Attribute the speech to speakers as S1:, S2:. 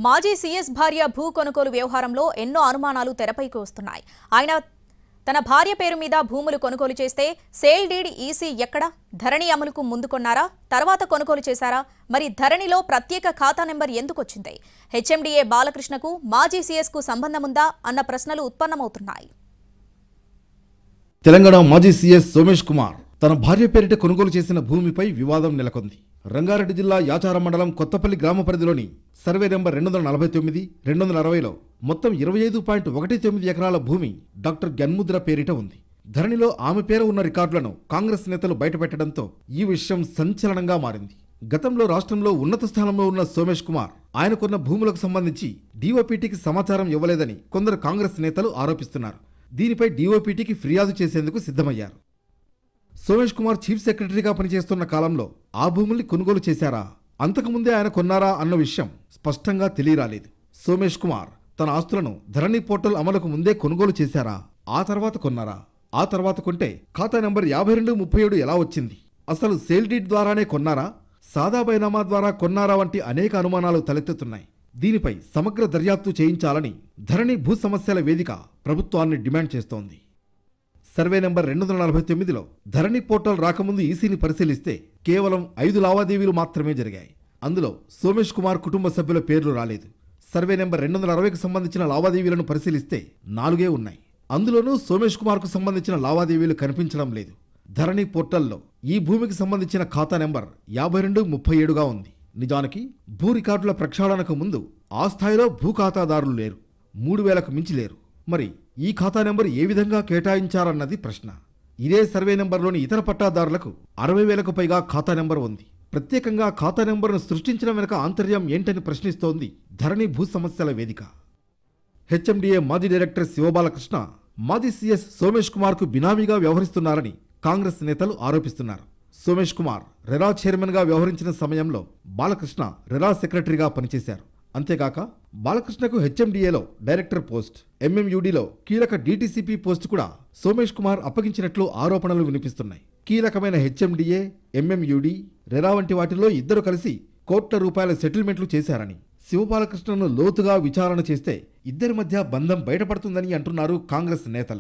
S1: మాజీ సీఎస్ భార్య భూ కొనుగోలు వ్యవహారంలో ఎన్నో అనుమానాలు తెరపైకి వస్తున్నాయి. ఆయన తన భార్య పేరు మీద భూములు కొనుగోలు చేస్తే సేల్ డీడ్ ఈసీ ఎక్కడ? ధరణి అమలుకు ముందు కొన్నారా, తర్వాత కొనుగోలు చేశారా? మరి ధరణిలో ప్రత్యేక ఖాతా నెంబర్ ఎందుకు వచ్చింది? హెచ్ఎండీఏ బాలకృష్ణకు మాజీ సీఎస్కు సంబంధముందా అన్న ప్రశ్నలు ఉత్పన్నమవుతున్నాయి.
S2: తెలంగాణ మాజీ సీఎస్ సోమేష్ కుమార్ తన భార్య పేరిట కొనుగోలు చేసిన భూమిపై వివాదం నెలకొంది. రంగారెడ్డి జిల్లా యాచారం మండలం కొత్తపల్లి గ్రామ పరిధిలోని సర్వే నెంబర్ 249, 260లో మొత్తం 25.19 ఎకరాల భూమి డాక్టర్ గన్ముద్ర పేరిట ఉంది. ధరణిలో ఆమె పేరు ఉన్న రికార్డులను కాంగ్రెస్ నేతలు బయటపెట్టడంతో ఈ విషయం సంచలనంగా మారింది. గతంలో రాష్ట్రంలో ఉన్నత స్థానంలో ఉన్న సోమేష్ కుమార్ ఆయనకున్న భూములకు సంబంధించి డీఓపీటీకి సమాచారం ఇవ్వలేదని కొందరు కాంగ్రెస్ నేతలు ఆరోపిస్తున్నారు. దీనిపై డీఓపీటీకి ఫిర్యాదు చేసేందుకు సిద్ధమయ్యారు. సోమేష్ కుమార్ చీఫ్ సెక్రటరీగా పనిచేస్తున్న కాలంలో ఆ భూముల్ని కొనుగోలు చేశారా, అంతకుముందే ఆయన కొన్నారా అన్న విషయం స్పష్టంగా తెలియరాలేదు. సోమేష్ కుమార్ తన ఆస్తులను ధరణి పోర్టల్ అమలుకు ముందే కొనుగోలు చేశారా, ఆ తర్వాత కొన్నారా, ఆ తర్వాత కొంటే ఖాతా నంబర్ 5237 ఎలా వచ్చింది, అసలు సేల్ డీడ్ ద్వారానే కొన్నారా, సాదా బైనామా ద్వారా కొన్నారా వంటి అనేక అనుమానాలు తలెత్తుతున్నాయి. దీనిపై సమగ్ర దర్యాప్తు చేయించాలని ధరణి భూ సమస్యల వేదిక ప్రభుత్వాన్ని డిమాండ్ చేస్తోంది. సర్వే నెంబర్ 249లో ధరణి పోర్టల్ రాకముందు ఈసీని పరిశీలిస్తే కేవలం 5 లావాదేవీలు మాత్రమే జరిగాయి. అందులో సోమేష్ కుమార్ కుటుంబ సభ్యుల పేర్లు రాలేదు. సర్వే నెంబర్ 260కు సంబంధించిన లావాదేవీలను పరిశీలిస్తే 4 ఉన్నాయి. అందులోనూ సోమేష్ కుమార్కు సంబంధించిన లావాదేవీలు కనిపించడం లేదు. ధరణి పోర్టల్లో ఈ భూమికి సంబంధించిన ఖాతా నెంబర్ 5237గా ఉంది. నిజానికి భూ రికార్డుల ప్రక్షాళనకు ముందు ఆ స్థాయిలో భూ ఖాతాదారులు లేరు, 3000కు మించి లేరు. మరి ఈ ఖాతా నెంబర్ ఏ విధంగా కేటాయించారన్నది ప్రశ్న. ఇదే సర్వే నెంబర్లోని ఇతర పట్టాదారులకు 60,000కు పైగా ఖాతా నెంబర్ ఉంది. ప్రత్యేకంగా ఖాతా నెంబర్ను సృష్టించడం వెనుక ఆంతర్యం ఏంటని ప్రశ్నిస్తోంది ధరణి భూ సమస్యల వేదిక. హెచ్ఎండీఏ మాజీ డైరెక్టర్ శివబాలకృష్ణ మాజీ సీఎస్ సోమేష్ కుమార్కు బినామీగా వ్యవహరిస్తున్నారని కాంగ్రెస్ నేతలు ఆరోపిస్తున్నారు. సోమేష్ కుమార్ రెరా చైర్మన్గా వ్యవహరించిన సమయంలో బాలకృష్ణ రెరా సెక్రటరీగా పనిచేశారు. అంతేగాక బాలకృష్ణకు హెచ్ఎండీఏలో డైరెక్టర్ పోస్ట్, ఎంఎంయూడీలో కీలక డీటీసీపీ పోస్ట్ కూడా సోమేష్ కుమార్ అప్పగించినట్లు ఆరోపణలు వినిపిస్తున్నాయి. కీలకమైన హెచ్ఎండీఏ, ఎంఎంయూడీ, రెరా వంటి వాటిల్లో ఇద్దరు కలిసి కోట్ల రూపాయల సెటిల్మెంట్లు చేశారని శివబాలకృష్ణను లోతుగా విచారణ చేస్తే ఇద్దరి మధ్య బంధం బయటపడుతుందని అంటున్నారు కాంగ్రెస్ నేతలు.